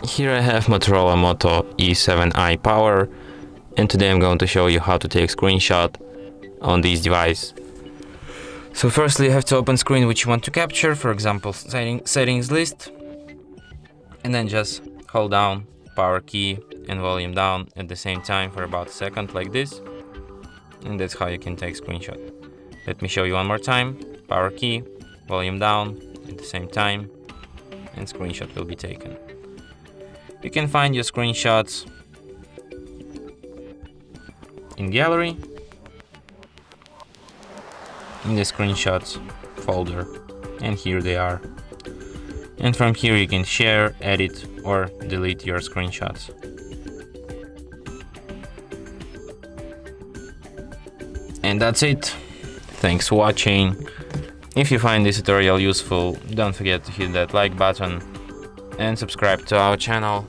Here I have Motorola Moto E7i Power, and today I'm going to show you how to take screenshot on this device. So firstly you have to open screen which you want to capture, for example settings list, and then just hold down power key and volume down at the same time for about a second like this, and that's how you can take screenshot. Let me show you one more time. Power key, volume down at the same time, and screenshot will be taken. You can find your screenshots in gallery, in the screenshots folder, and here they are. And from here you can share, edit or delete your screenshots. And that's it. Thanks for watching. If you find this tutorial useful, don't forget to hit that like button and subscribe to our channel.